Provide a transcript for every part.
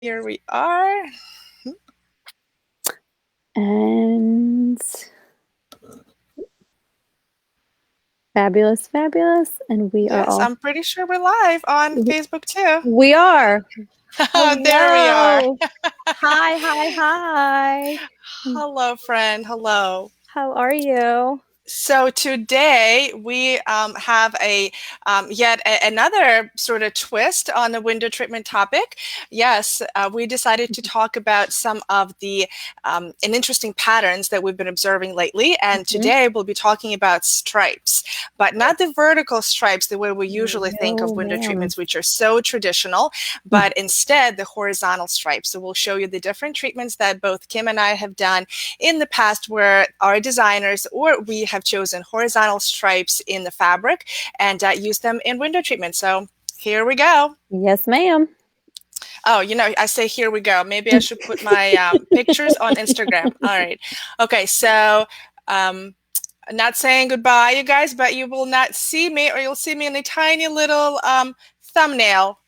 Here we are. And fabulous, fabulous. And we are Yes, all, I'm pretty sure we're live on Facebook too. we are. There we are. Hello. Hi, hi, hi. Hello, friend. Hello. How are you? So today we have another sort of twist on the window treatment topic. Yes, we decided to talk about some of the and interesting patterns that we've been observing lately. And Mhm. today we'll be talking about stripes, but not the vertical stripes the way we usually think of No, window ma'am. treatments, which are so traditional, but instead the horizontal stripes. So we'll show you the different treatments that both Kim and I have done in the past where our designers or we have chosen horizontal stripes in the fabric and use them in window treatment. So here we go. Yes, ma'am. Oh, I say here we go. Maybe I should put my pictures on Instagram. All right. Okay, so not saying goodbye, you guys, but you will not see me, or you'll see me in a tiny little thumbnail,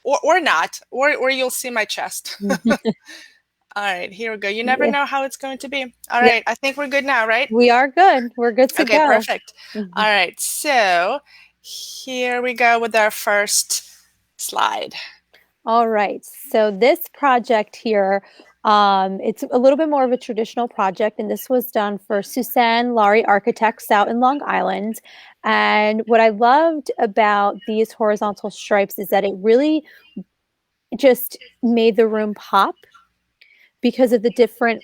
or not, or you'll see my chest. All right, here we go. You never Yeah. know how it's going to be. All Yeah, right, I think we're good now, right? we are good. We're good to Okay, go. perfect. All right, so here we go with our first slide. All right. So this project here, it's a little bit more of a traditional project, and this was done for Suzanne Laurie Architects out in Long Island. And what I loved about these horizontal stripes is that it really just made the room pop because of the different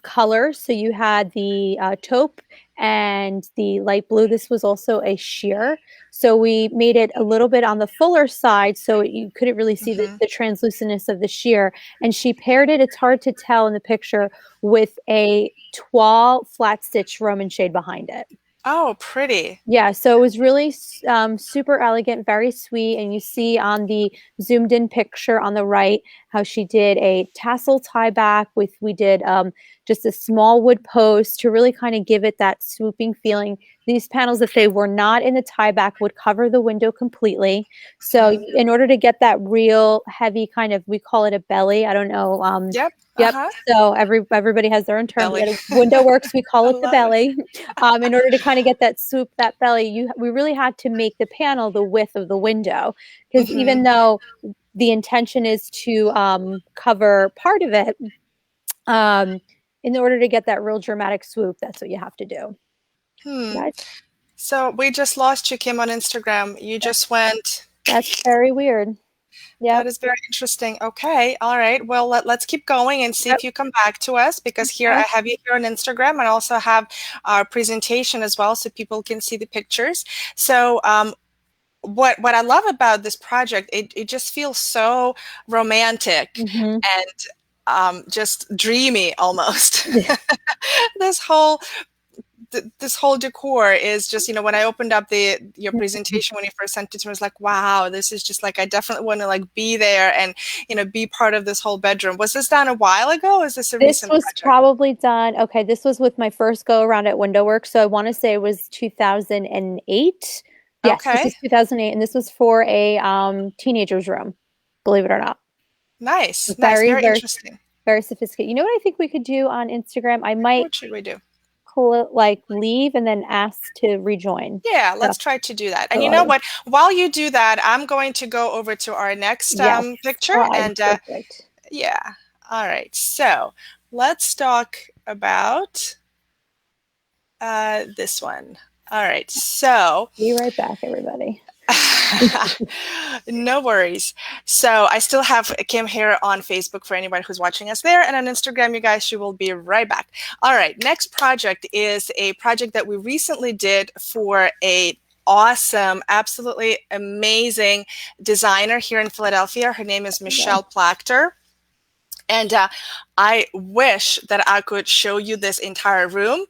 colors. So you had the taupe and the light blue. This was also a sheer. So we made it a little bit on the fuller side so you couldn't really see Mm-hmm. the translucentness of the sheer. And she paired it, it's hard to tell in the picture, with a toile flat stitch Roman shade behind it. Oh, pretty. Yeah, so it was really super elegant, very sweet. And you see on the zoomed in picture on the right how she did a tassel tie back with, we did just a small wood post to really kind of give it that swooping feeling. These panels, if they were not in the tie back, would cover the window completely. So Mm-hmm. in order to get that real heavy kind of, we call it a belly. I don't know. Yep. Yep. Uh-huh. So everybody has their own term. But Belly. at Window Works, we call I it the love it. belly. In order to kind of get that swoop, that belly, we really had to make the panel the width of the window, because Mm-hmm. even though the intention is to cover part of it, um, in order to get that real dramatic swoop, that's what you have to do. Hmm. Right? So we just lost you, Kim, on Instagram. You That, just went. that's very weird. That Yep. is very interesting. Okay. All right. Well, let's keep going and see Yep. if you come back to us, because here I Okay. have you here on Instagram and also have our presentation as well so people can see the pictures. So what I love about this project, it just feels so romantic Mm-hmm. and just dreamy almost. Yeah. This whole decor is just, when I opened up your presentation when you first sent it to me, I was like, wow, this is just like, I definitely want to like be there and, be part of this whole bedroom. Was this done a while ago? Or is this a This recent was project? probably done. Okay, this was with my first go around at Window Works. So I want to say it was 2008. Yes, this Okay. was 2008, and this was for a teenager's room, believe it or not. Nice. Nice. Very, Very very, interesting. very sophisticated. You know what I think we could do on Instagram? I might What should we do? like leave and then ask to rejoin. Yeah, So, let's try to do that. And so you know what? While you do that, I'm going to go over to our next yes, picture. slide. And Perfect. yeah, all right. So let's talk about this one. All right. So Be right back, everybody. no worries. So I still have Kim here on Facebook for anybody who's watching us there. And on Instagram, you guys, she will be right back. All right. Next project is a project that we recently did for a awesome, absolutely amazing designer here in Philadelphia. Her name is Michelle Plachter. And I wish that I could show you this entire room,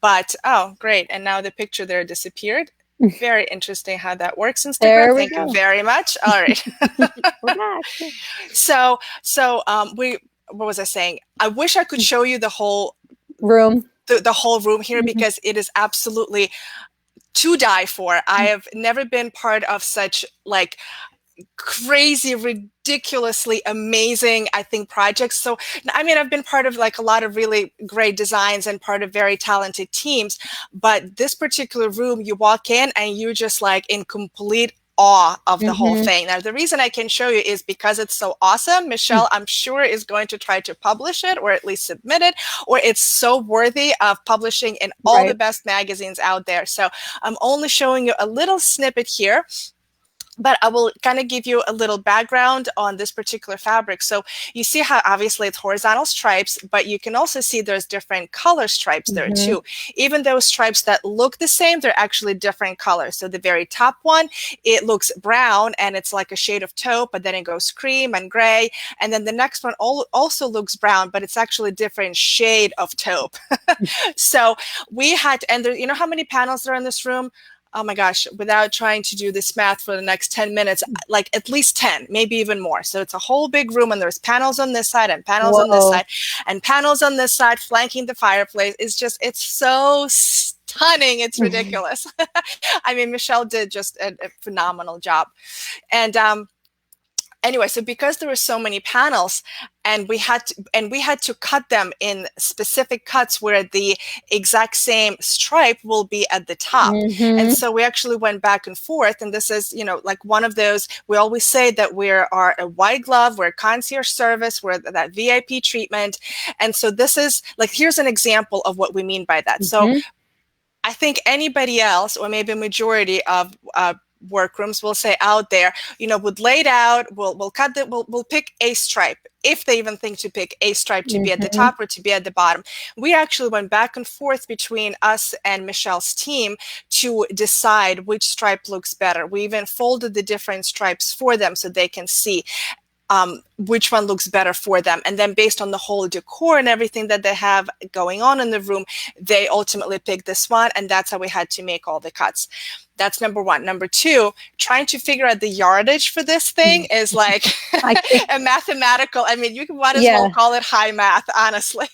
but oh, great. And now the picture there disappeared. Very interesting how that works, Instagram. There we Thank you go. very much. All right. We're back. So what was I saying? I wish I could show you the whole Room. the whole room here, Mhm. because it is absolutely to die for. I have never been part of such like crazy, ridiculously amazing, I think, projects. So, I mean, I've been part of like a lot of really great designs and part of very talented teams, but this particular room, you walk in and you just like in complete awe of the whole Mm-hmm. thing. Now, the reason I can show you is because it's so awesome. Michelle, I'm sure, is going to try to publish it or at least submit it, or it's so worthy of publishing in all the Right. best magazines out there. So I'm only showing you a little snippet here, but I will kind of give you a little background on this particular fabric. So you see how obviously it's horizontal stripes, but you can also see there's different color stripes there Mm-hmm. too. Even those stripes that look the same, they're actually different colors. So the very top one, it looks brown and it's like a shade of taupe, but then it goes cream and gray. And then the next one also looks brown, but it's actually a different shade of taupe. So we had, and there, you know how many panels there are in this room? Oh my gosh, without trying to do this math for the next 10 minutes, like at least 10, maybe even more. So it's a whole big room and there's panels on this side and panels on this Whoa. side and panels on this side flanking the fireplace. It's just, it's so stunning. It's ridiculous. I mean, Michelle did just a phenomenal job. And anyway, so because there were so many panels and we had to cut them in specific cuts where the exact same stripe will be at the top. Mm-hmm. And so we actually went back and forth, and this is, you know, like one of those, we always say that we are a white glove, we're a concierge service, we're that VIP treatment. And so this is like, here's an example of what we mean by that. So Mm-hmm. I think anybody else, or maybe a majority of workrooms will say out there, you know, would lay it out, we'll cut the, we'll pick a stripe, if they even think to pick a stripe to be at the Mm-hmm. top or to be at the bottom. We actually went back and forth between us and Michelle's team to decide which stripe looks better. We even folded the different stripes for them so they can see which one looks better for them. And then based on the whole decor and everything that they have going on in the room, they ultimately picked this one, and that's how we had to make all the cuts. That's number one. Number two, trying to figure out the yardage for this thing is like a mathematical, I mean, you might as well call it high math, honestly.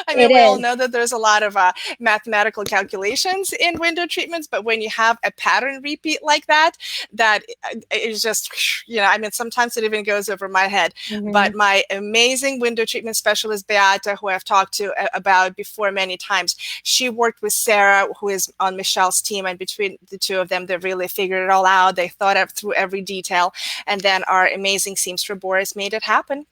I mean, we all know that there's a lot of mathematical calculations in window treatments, but when you have a pattern repeat like that, that is just, you know, I mean, sometimes it even goes over my head. Mm-hmm. But my amazing window treatment specialist, Beata, who I've talked to about before many times, she worked with Sarah, who is on Michelle's team, and between the two of them, they really figured it all out. They thought out through every detail, and then our amazing seamstress Boris made it happen.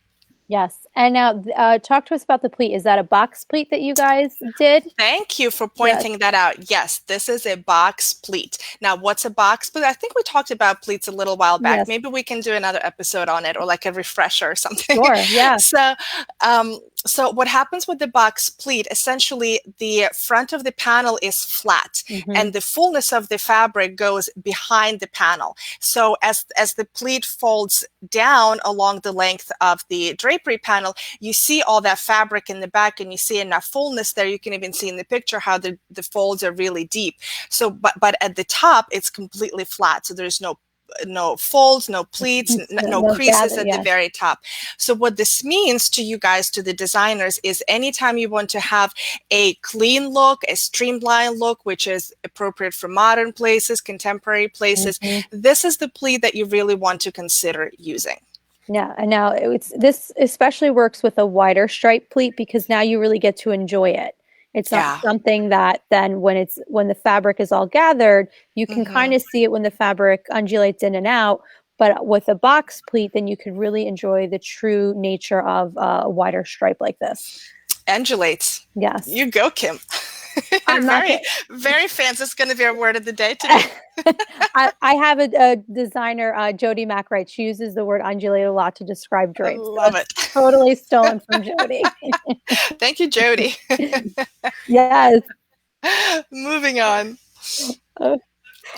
Yes. And now talk to us about the pleat. Is that a box pleat that you guys did? Thank you for pointing that out. Yes, this is a box pleat. Now, what's a box pleat? I think we talked about pleats a little while back. Yes. Maybe we can do another episode on it, or like a refresher or something. Sure, yeah. So what happens with the box pleat, essentially the front of the panel is flat, and the fullness of the fabric goes behind the panel. So as the pleat folds down along the length of the drapery panel, you see all that fabric in the back, and you see enough fullness there. You can even see in the picture how the folds are really deep. So, but at the top, it's completely flat. So there's no folds, no pleats, no creases at the very top. So what this means to you guys, to the designers, is anytime you want to have a clean look, a streamlined look, which is appropriate for modern places, contemporary places, this is the pleat that you really want to consider using. Yeah, and now this especially works with a wider stripe pleat, because now you really get to enjoy it. It's not something that then when the fabric is all gathered, you can kind of see it when the fabric undulates in and out. But with a box pleat, then you can really enjoy the true nature of a wider stripe like this. Undulates. Yes. You go, Kim. I'm very fancy. It's going to be our word of the day today. I have a designer, Jody McWright. She uses the word undulate a lot to describe drapes. I love it. Totally stolen from Jody. Thank you, Jody. Yes. Moving on.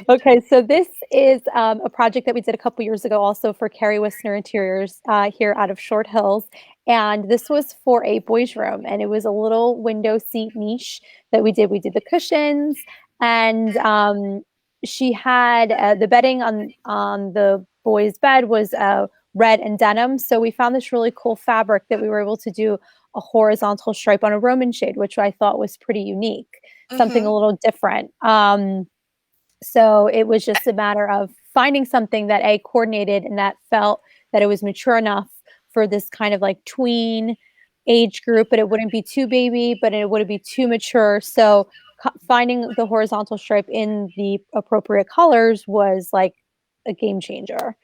Okay, so this is a project that we did a couple years ago also for Carrie Wisner Interiors here out of Short Hills. And this was for a boys' room, and it was a little window seat niche that we did. We did the cushions, and she had the bedding on the boys' bed was red and denim. So we found this really cool fabric that we were able to do a horizontal stripe on a Roman shade, which I thought was pretty unique, something a little different. So it was just a matter of finding something that coordinated and that felt that it was mature enough for this kind of like tween age group, but it wouldn't be too baby, but it wouldn't be too mature. So finding the horizontal stripe in the appropriate colors was like a game changer.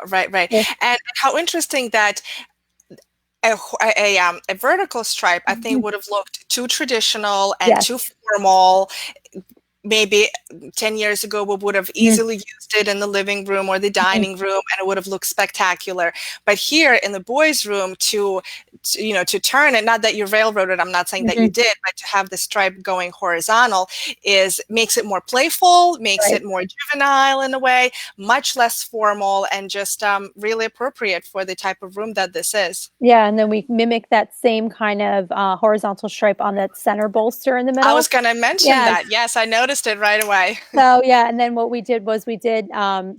Right, right. And how interesting that a vertical stripe, I think, would have looked too traditional and too formal. Maybe 10 years ago, we would have easily used it in the living room or the dining room, and it would have looked spectacular. But here in the boys' room, to turn it, not that you railroaded, I'm not saying that you did, but to have the stripe going horizontal makes it more playful, makes it more juvenile in a way, much less formal, and just really appropriate for the type of room that this is. Yeah, and then we mimic that same kind of horizontal stripe on that center bolster in the middle. I was going to mention that. Yes, I noticed it right away. So yeah, and then what we did was we did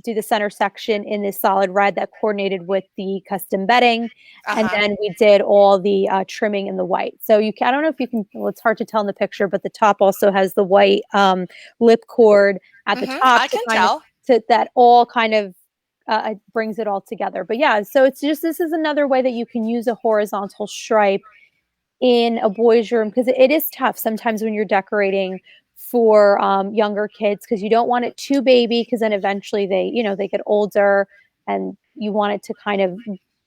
do the center section in this solid red that coordinated with the custom bedding, and then we did all the trimming in the white. So I don't know if you can. Well, it's hard to tell in the picture, but the top also has the white lip cord at the top. I can tell. That all kind of brings it all together. But yeah, so it's just, this is another way that you can use a horizontal stripe in a boys' room, because it is tough sometimes when you're decorating for younger kids, because you don't want it too baby, because then eventually they get older, and you want it to kind of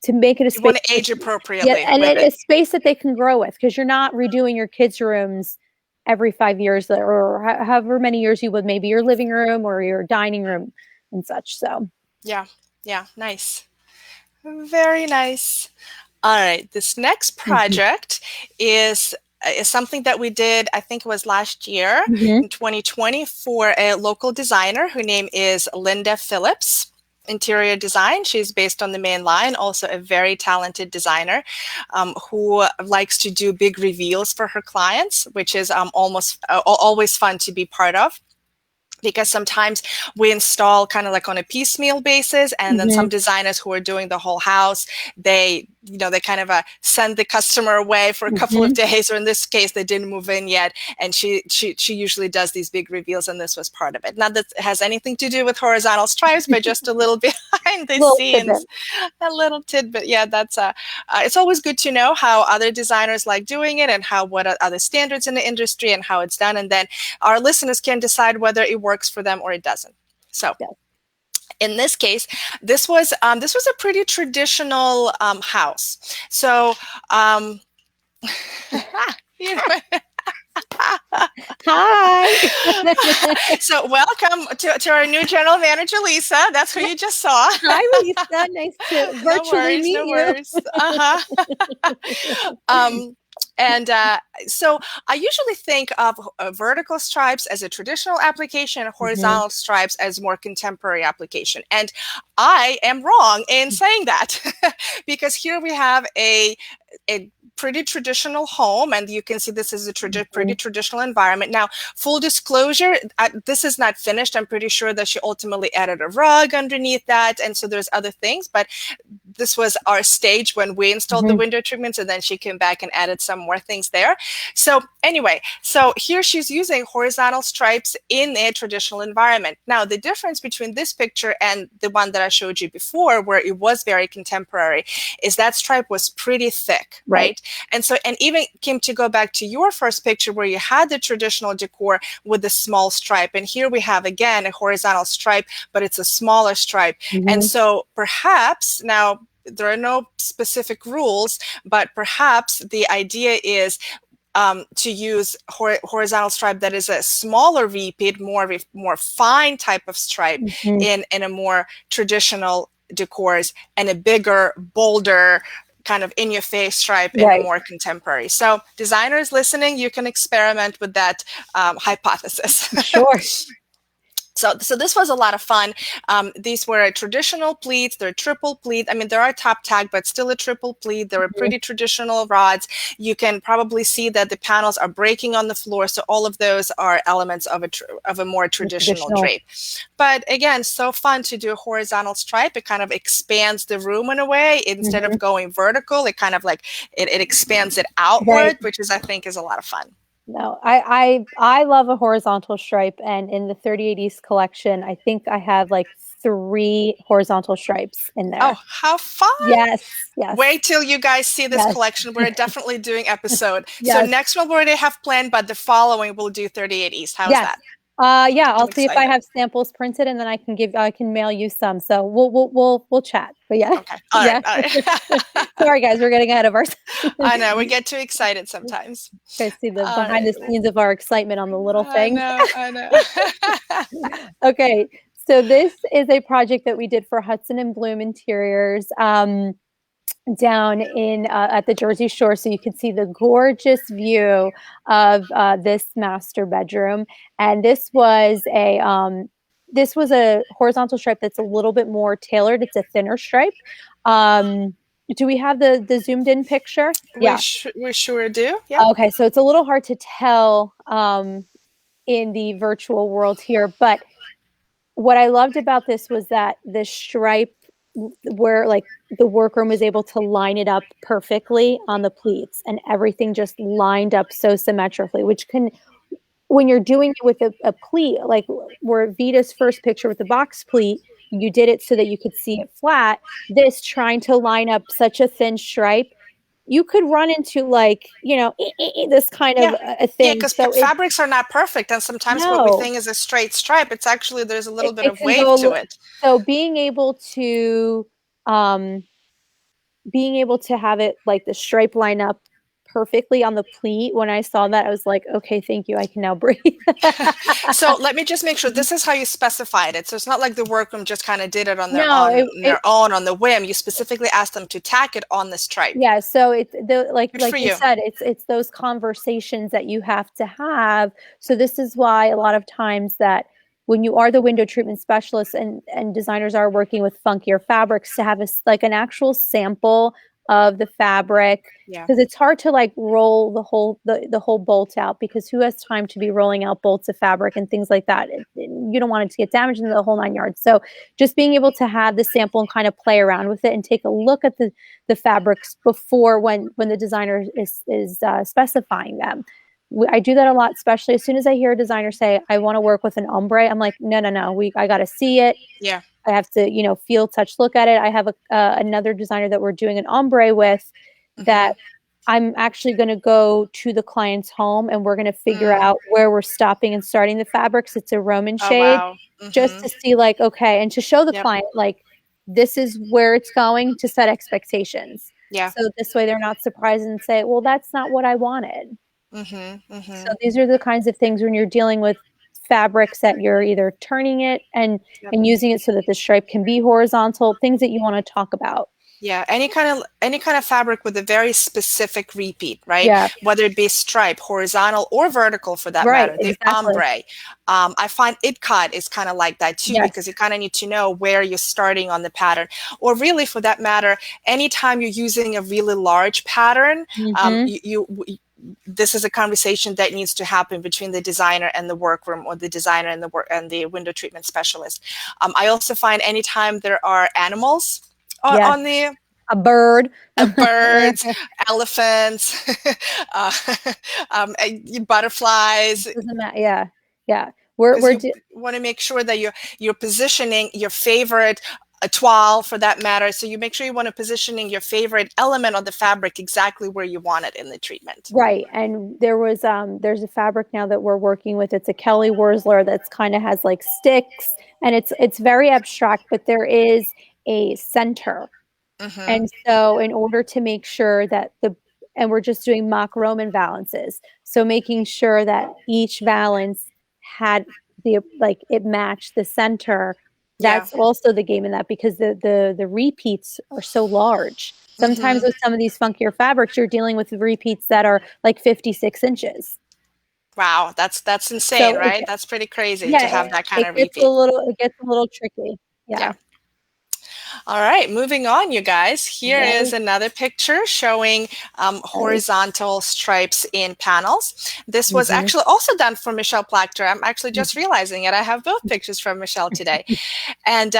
make it a space. You want to age appropriately. Yeah, and a space that they can grow with, because you're not redoing your kids' rooms every 5 years or however many years you would, maybe your living room or your dining room and such. So yeah, nice. Very nice. All right, this next project is something that we did, I think it was last year, in 2020, for a local designer. Her name is Linda Phillips, interior design. She's based on the main line, also a very talented designer who likes to do big reveals for her clients, which is always fun to be part of. Because sometimes we install kind of like on a piecemeal basis, and then some designers who are doing the whole house, they kind of send the customer away for a couple of days, or in this case, they didn't move in yet, and she usually does these big reveals, and this was part of it. Not that it has anything to do with horizontal stripes, but just a little behind the scenes, a little tidbit. Yeah, that's it's always good to know how other designers like doing it, and what are other standards in the industry, and how it's done, and then our listeners can decide whether it works for them or it doesn't. So in this case, this was a pretty traditional house. So Hi. So welcome to our new general manager, Lisa. That's who you just saw. Hi, Lisa. Nice to virtually meet you. No worries. And so I usually think of vertical stripes as a traditional application and horizontal stripes as more contemporary application. And I am wrong in saying that because here we have a pretty traditional home, and you can see this is a pretty traditional environment. Now, full disclosure, this is not finished. I'm pretty sure that she ultimately added a rug underneath that, and so there's other things, but this was our stage when we installed the window treatments, and then she came back and added some more things there. So anyway, so here she's using horizontal stripes in a traditional environment. Now, the difference between this picture and the one that I showed you before, where it was very contemporary, is that stripe was pretty thick, right? And so, and even Kim, to go back to your first picture where you had the traditional decor with the small stripe, and here we have again a horizontal stripe, but it's a smaller stripe. And so perhaps, now there are no specific rules, but perhaps the idea is to use horizontal stripe that is a smaller repeat, more fine type of stripe in a more traditional decors, and a bigger, bolder, kind of in-your-face stripe in a more contemporary. So designers listening, you can experiment with that hypothesis. Sure. So this was a lot of fun. These were traditional pleats. They're triple pleat. I mean, there are top tag, but still a triple pleat. They were pretty traditional rods. You can probably see that the panels are breaking on the floor. So all of those are elements of a more traditional drape. But again, so fun to do a horizontal stripe. It kind of expands the room in a way. Instead of going vertical, it kind of like, it expands it outward, which is, I think, is a lot of fun. No, I love a horizontal stripe, and in the 38 East collection, I think I have like 3 horizontal stripes in Oh, there. how fun! Yes, yes, Wait till you guys see this yes, collection. We're definitely doing episode. So yes, next one we already have planned, but the following we'll do 38 East. How's yes. that? Yeah, I'm I'll see if I excited. have samples printed, and then I can mail you some. So we'll chat. But yeah, Okay. All right. yeah. All right. Sorry, guys, we're getting ahead of ourselves. I know we get too excited sometimes. Guys see the All behind right. the scenes of our excitement on the little I things. know. I know. Okay, so this is a project that we did for Hudson and Bloom Interiors. Down in at the Jersey Shore, so you can see the gorgeous view of this master bedroom. And this was a horizontal stripe that's a little bit more tailored. It's a thinner stripe. Um, do we have the zoomed in picture? Yeah. We sure do. Yep. Okay, so it's a little hard to tell in the virtual world here, but what I loved about this was that the stripe where like the workroom was able to line it up perfectly on the pleats and everything just lined up so symmetrically, which can when you're doing it with a pleat, like where Vita's first picture with the box pleat, you did it so that you could see it flat. This trying to line up such a thin stripe, you could run into like, this kind of Yeah. a Yeah, thing. because So it fabrics are not perfect, and sometimes what we no, think is a straight stripe, it's actually there's a little bit it of can wave to go. it. So um being able to have it like the stripe line up perfectly on the pleat, when I saw that, I was like, okay, thank you. I can now breathe. So let me just make sure this is how you specified it. So it's not like the workroom just kind of did it on No, their own on the whim. You specifically asked them to tack it on the stripe. yeah, so it's the Good like for you you. said, it's those conversations that you have to have. So this is why a lot of times that when you are the window treatment specialist and designers are working with funkier fabrics to have like an actual sample of the fabric, Yeah. because it's hard to like roll the whole bolt out, because who has time to be rolling out bolts of fabric and things like that. You don't want it to get damaged in the whole 9 yards. So just being able to have the sample and kind of play around with it and take a look at the fabrics before when the designer is specifying them. I do that a lot, especially as soon as I hear a designer say, I want to work with an ombre. I'm like, no, no, no. I got to see it. Yeah. I have to, feel, touch, look at it. I have another designer that we're doing an ombre with Mm-hmm. that I'm actually going to go to the client's home, and we're going to figure Mm. out where we're stopping and starting the fabrics. It's a Roman Oh, shade, wow. just Mm-hmm. to see like, okay, and to show the Yep. client like this is where it's going, to set expectations. Yeah. So this way they're not surprised and say, well, that's not what I wanted. Mm-hmm. So Mm-hmm. these are the kinds of things when you're dealing with fabrics that you're either turning it Yep. and using it so that the stripe can be horizontal, things that you want to talk about. Yeah, any kind of fabric with a very specific repeat, right? Yeah, Whether it be stripe, horizontal or vertical for that right, matter. The exactly. ombre, I find it cut is kind of like that too, because you Yes. kind of need to know where you're starting on the pattern, or really for that matter, anytime you're using a really large pattern, Hmm. this is a conversation that needs to happen between the designer and the workroom, or the designer and the window treatment specialist. I also find anytime there are animals Yes. on the A bird. birds, elephants, uh, butterflies, Doesn't matter. Yeah. Yeah. We're because we're you do- want to make sure that you're positioning your favorite a toile for that matter. So you make sure you want to positioning your favorite element of the fabric exactly where you want it in the treatment. right. And there's a fabric now that we're working with. It's a Kelly Wurzler that's kind of has like sticks, and it's very abstract, but there is a center. Mm-hmm. And so in order to make sure that and we're just doing mock Roman valances. So making sure that each valance had like it matched the center. Yeah. That's also the game in that, because the repeats are so large. Sometimes Mm-hmm. with some of these funkier fabrics, you're dealing with repeats that are like 56 inches. Wow, that's insane, So right? That's pretty crazy to yeah, have that kind it of gets a repeat. little tricky. Yeah. Yeah. All right, moving on, you guys. Here is Yes. another picture showing Yes. horizontal stripes in panels. This was Hmm. actually also done for Michelle Plachter. I'm actually just realizing it. I have both pictures from Michelle today. And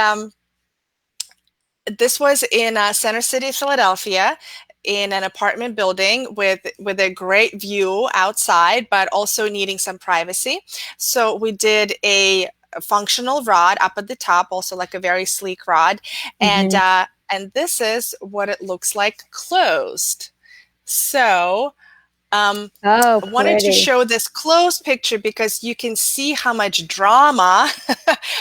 this was in Center City, Philadelphia. in an apartment building with a great view outside, but also needing some privacy. So we did a functional rod up at the top, also like a very sleek rod, Mm-hmm. and this is what it looks like closed. So Oh, I wanted to pretty. show this close picture because you can see how much drama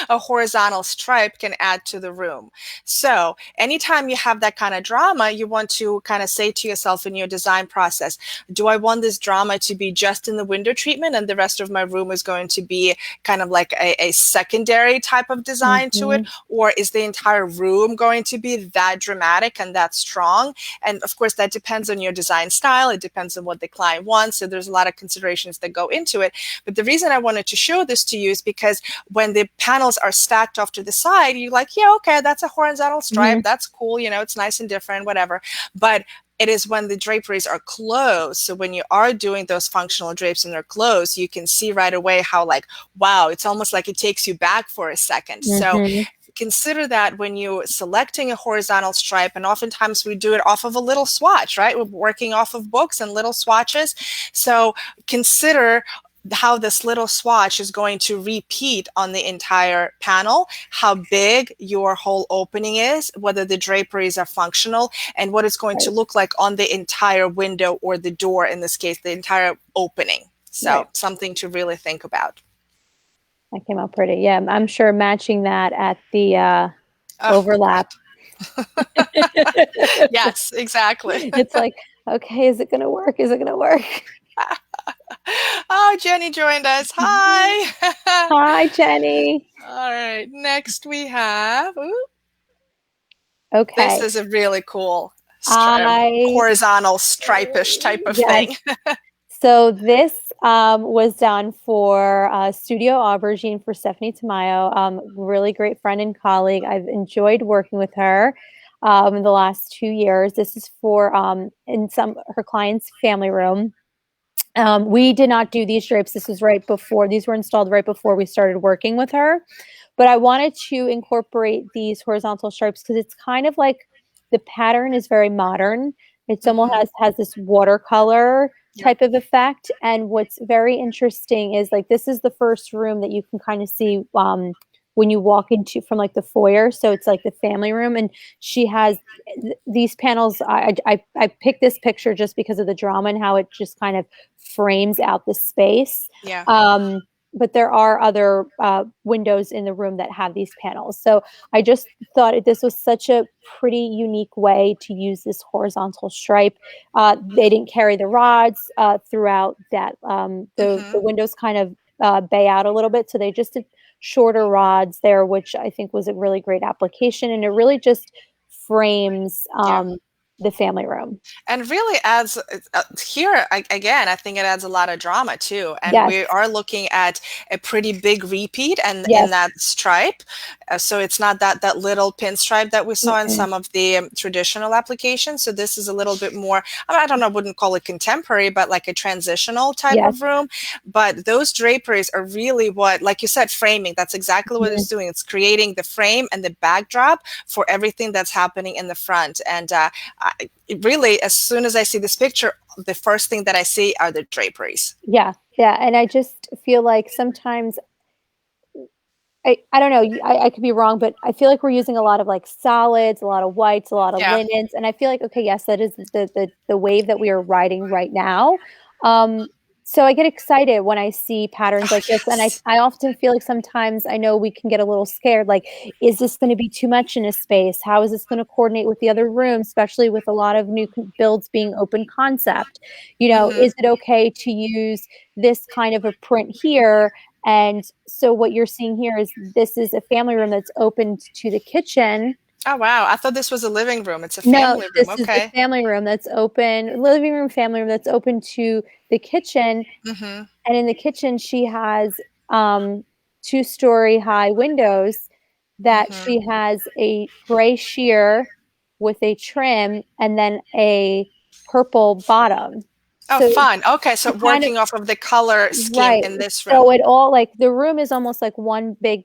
a horizontal stripe can add to the room. So anytime you have that kind of drama, you want to kind of say to yourself in your design process, do I want this drama to be just in the window treatment and the rest of my room is going to be kind of like a secondary type of design to it? Mm-hmm. Or is the entire room going to be that dramatic and that strong? And of course, that depends on your design style. It depends on what the client wants. So there's a lot of considerations that go into it. But the reason I wanted to show this to you is because when the panels are stacked off to the side, you're like, yeah, okay, that's a horizontal stripe. Mm-hmm. That's cool. You know, it's nice and different, whatever. But it is when the draperies are closed. So when you are doing those functional drapes and they're closed, you can see right away how like, wow, it's almost like it takes you back for a second. So Mm-hmm. consider that when you're selecting a horizontal stripe, and oftentimes we do it off of a little swatch, right? We're working off of books and little swatches. So consider how this little swatch is going to repeat on the entire panel, how big your whole opening is, whether the draperies are functional, and what it's going to Right. look like on the entire window or the door, in this case, the entire opening. So Right. something to really think about. That came out pretty. Yeah, I'm sure matching that at the Oh, overlap. yes, exactly. It's like, okay, is it gonna work? Is it gonna work? Oh, Jenny joined us. Hi. Hi, Jenny. All right. Next we have, ooh, this Okay. is a really cool I horizontal stripish type of yes. thing. So this was done for Studio Aubergine for Stephanie Tamayo, really great friend and colleague. I've enjoyed working with her in the last 2 years. This is for in some her client's family room. We did not do these drapes. This was right before, these were installed right before we started working with her. But I wanted to incorporate these horizontal stripes because it's kind of like the pattern is very modern. It's almost Hmm. has this watercolor Yep. type of effect. And what's very interesting is like this is the first room that you can kind of see when you walk into from like the foyer. So it's like the family room, and she has these panels. I picked this picture just because of the drama and how it just kind of frames out the space. Yeah. But there are other windows in the room that have these panels. So I just thought this was such a pretty unique way to use this horizontal stripe. They didn't carry the rods throughout that. The Hmm. windows kind of bay out a little bit. So they just did shorter rods there, which I think was a really great application. And it really just frames Yeah. the family room. And really adds here again, I think it adds a lot of drama too, and Yes, we are looking at a pretty big repeat and in yes. that stripe. So it's not that little pinstripe that we saw in Mm-mm. some of the traditional applications. So this is a little bit more, I don't know, I wouldn't call it contemporary, but like a transitional type Yes. of room. But those draperies are really what, like you said, framing. That's exactly what Mhm. it's doing. It's creating the frame and the backdrop for everything that's happening in the front. And really, as soon as I see this picture, the first thing that I see are the draperies. Yeah, yeah. And I just feel like sometimes I don't know, I could be wrong, but I feel like we're using a lot of like solids, a lot of whites, a lot of Yeah. linens, and I feel like okay, yes, that is the wave that we are riding right now. Um, so I get excited when I see patterns Oh, like this, and yes. I often feel like sometimes I know we can get a little scared, like, is this going to be too much in a space? How is this going to coordinate with the other rooms, especially with a lot of new builds being open concept? You know, Hmm. is it okay to use this kind of a print here? And so what you're seeing here is this is a family room that's open to the kitchen. Oh, wow. I thought this was a living room. It's a No, family room. this is the Okay. family room that's open, living room, family room that's open to the kitchen. Hmm. And in the kitchen, she has two-story high windows that Hmm. she has a gray sheer with a trim and then a purple bottom. Oh, So fun. Okay. So she kind of working off of the color scheme right. in this So room. it all like the room is almost like one big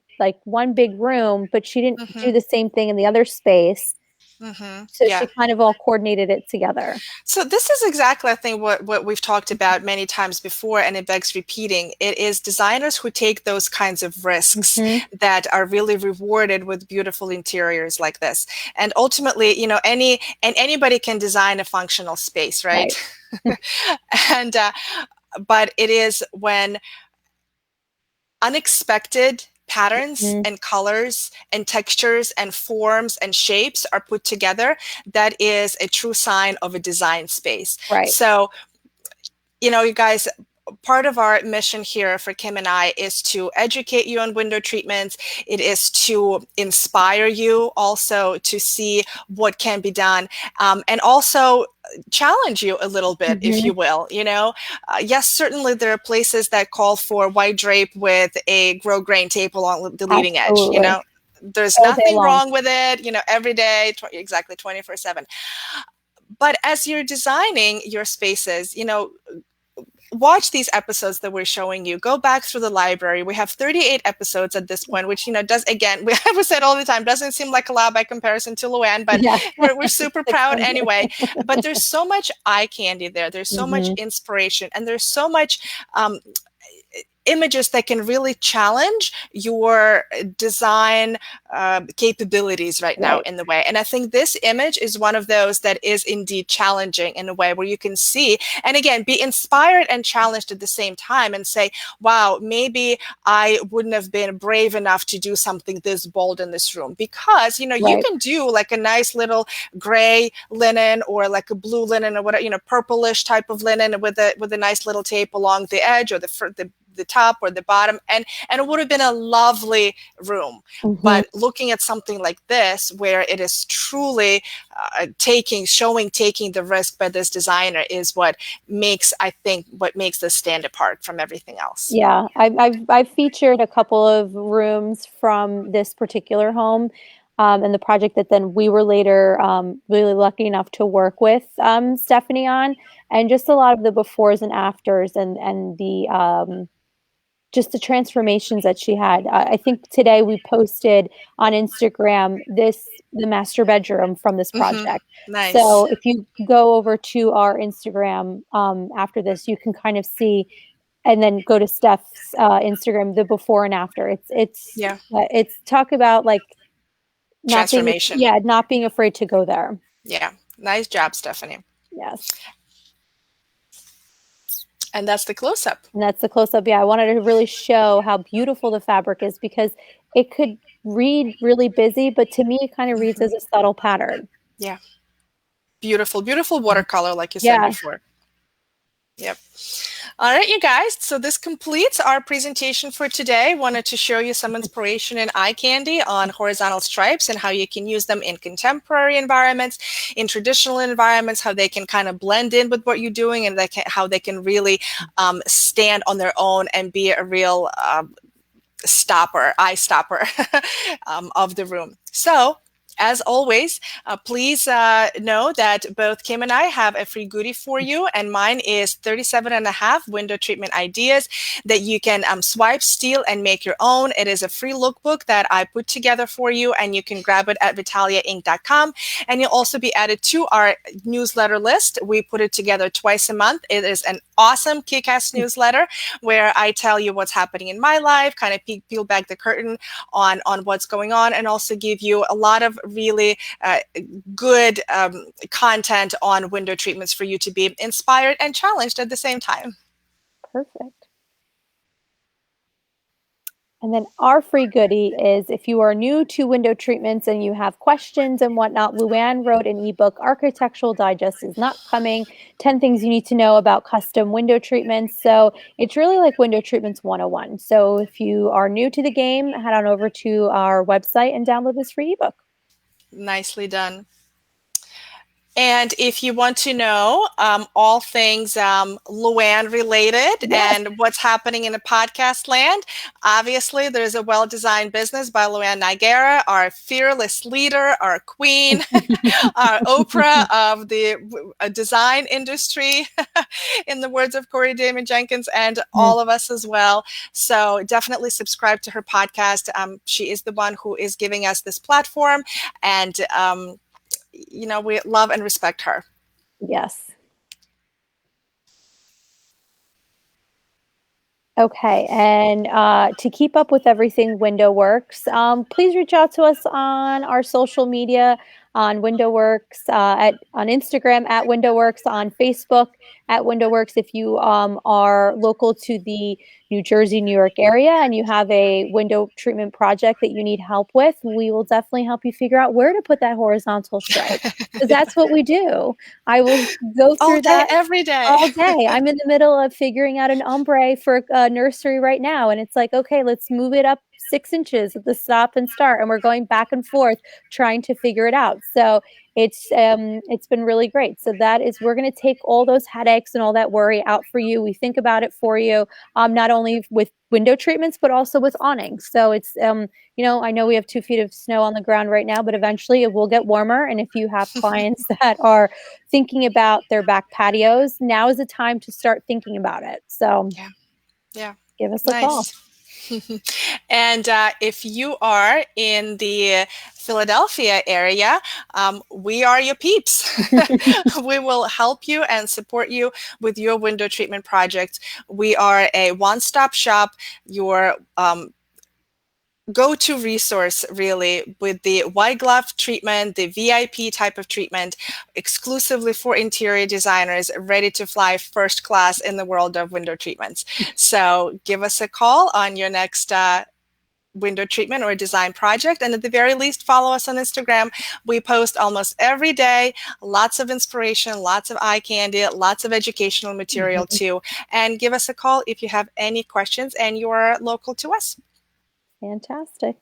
room, but she didn't Hmm. do the same thing in the other space. So Yeah. she kind of all coordinated it together. So this is exactly, I think, what we've talked about many times before, and it begs repeating. It is designers who take those kinds of risks Hmm. that are really rewarded with beautiful interiors like this. And ultimately, anybody can design a functional space, right? Right. And but it is when unexpected patterns Mhm. and colors and textures and forms and shapes are put together, that is a true sign of a design space. Right. So, you guys, part of our mission here for Kim and I is to educate you on window treatments. It is to inspire you also to see what can be done, and also challenge you a little bit, if Hmm. you will. Yes, certainly there are places that call for white drape with a grow grain tape along the leading edge. Absolutely. There's All day nothing long. wrong with it, every day, exactly 24/7. But as you're designing your spaces, watch these episodes that we're showing you. Go back through the library. We have 38 episodes at this point, which, does, again, we have said all the time, doesn't seem like a lot by comparison to Luann, but Yeah. we're super proud 600. anyway. But there's so much eye candy there. There's so much Hmm. inspiration, and there's so much images that can really challenge your design capabilities right now Right. in the way. And I think this image is one of those that is indeed challenging in a way where you can see, and again, be inspired and challenged at the same time and say, wow, maybe I wouldn't have been brave enough to do something this bold in this room. Because, you Right. can do like a nice little gray linen or like a blue linen or whatever, purplish type of linen with a nice little tape along the edge or the top or the bottom, and it would have been a lovely room. Hmm. But looking at something like this, where it is truly taking the risk by this designer, is what makes this stand apart from everything else. Yeah, I've featured a couple of rooms from this particular home, and the project that then we were later really lucky enough to work with Stephanie on, and just a lot of the befores and afters, and the just the transformations that she had. I think today we posted on Instagram the master bedroom from this project. Nice. So if you go over to our Instagram after this, you can kind of see, and then go to Steph's Instagram, the before and after. Yeah. It's talk about like Transformation. not being afraid to go there. Yeah. Nice job, Stephanie. Yes. And that's the close-up. And that's the close up. Yeah, I wanted to really show how beautiful the fabric is because it could read really busy, but to me, it kind of reads as a subtle pattern. Yeah. Beautiful, beautiful watercolor, like you said Yeah, before. Yep. All right, you guys. So this completes our presentation for today. Wanted to show you some inspiration and eye candy on horizontal stripes and how you can use them in contemporary environments, in traditional environments, how they can kind of blend in with what you're doing, and how they can really stand on their own and be a real eye stopper of the room. So, as always, please know that both Kim and I have a free goodie for you, and mine is 37.5 window treatment ideas that you can swipe, steal, and make your own. It is a free lookbook that I put together for you, and you can grab it at vitaliainc.com. And you'll also be added to our newsletter list. We put it together twice a month. It is an awesome kick-ass newsletter where I tell you what's happening in my life, kind of peel back the curtain on what's going on, and also give you a lot of really good content on window treatments for you to be inspired and challenged at the same time. perfect. And then our free goodie is if you are new to window treatments and you have questions and whatnot, Luann wrote an ebook, Architectural Digest is Not Coming, 10 Things You Need to Know About Custom Window Treatments. So it's really like Window Treatments 101. So if you are new to the game, head on over to our website and download this free ebook. Nicely done. And if you want to know all things Luann related Yes. and what's happening in the podcast land, obviously there's a well-designed business by Luann Nigera, our fearless leader, our queen, our Oprah of the design industry, in the words of Corey Damon Jenkins, and all of us as well. So definitely subscribe to her podcast. She is the one who is giving us this platform, and we love and respect her. Yes. Okay, and to keep up with everything WindowWorks, please reach out to us on our social media on WindowWorks, on Instagram at WindowWorks, on Facebook at WindowWorks. If you are local to the New Jersey, New York area and you have a window treatment project that you need help with, we will definitely help you figure out where to put that horizontal stripe, because that's what we do. I will go All through day, that every day. all day. I'm in the middle of figuring out an ombre for a nursery right now. And it's like, okay, let's move it up 6 inches at the stop and start. And we're going back and forth trying to figure it out. So it's been really great. So we're going to take all those headaches and all that worry out for you. We think about it for you, not only with window treatments, but also with awnings. So it's, I know we have 2 feet of snow on the ground right now, but eventually it will get warmer. And if you have clients that are thinking about their back patios, now is the time to start thinking about it. So Yeah. give us a call. Nice. And if you are in the Philadelphia area, we are your peeps. We will help you and support you with your window treatment project. We are a one-stop shop, your go-to resource, really, with the white glove treatment, the VIP type of treatment, exclusively for interior designers, ready to fly first class in the world of window treatments. So give us a call on your next window treatment or design project, and at the very least, follow us on Instagram. We post almost every day, lots of inspiration, lots of eye candy, lots of educational material too. And give us a call if you have any questions and you're local to us. Fantastic.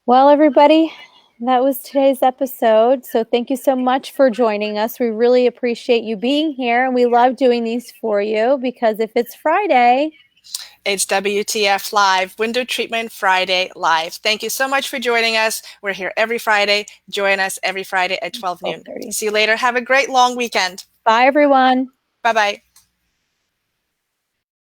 Well, everybody, that was today's episode. So thank you so much for joining us. We really appreciate you being here, and we love doing these for you, because if it's Friday, it's WTF Live, Window Treatment Friday Live. Thank you so much for joining us. We're here every Friday. Join us every Friday at 12 noon. 12:30. See you later. Have a great long weekend. Bye, everyone. Bye-bye.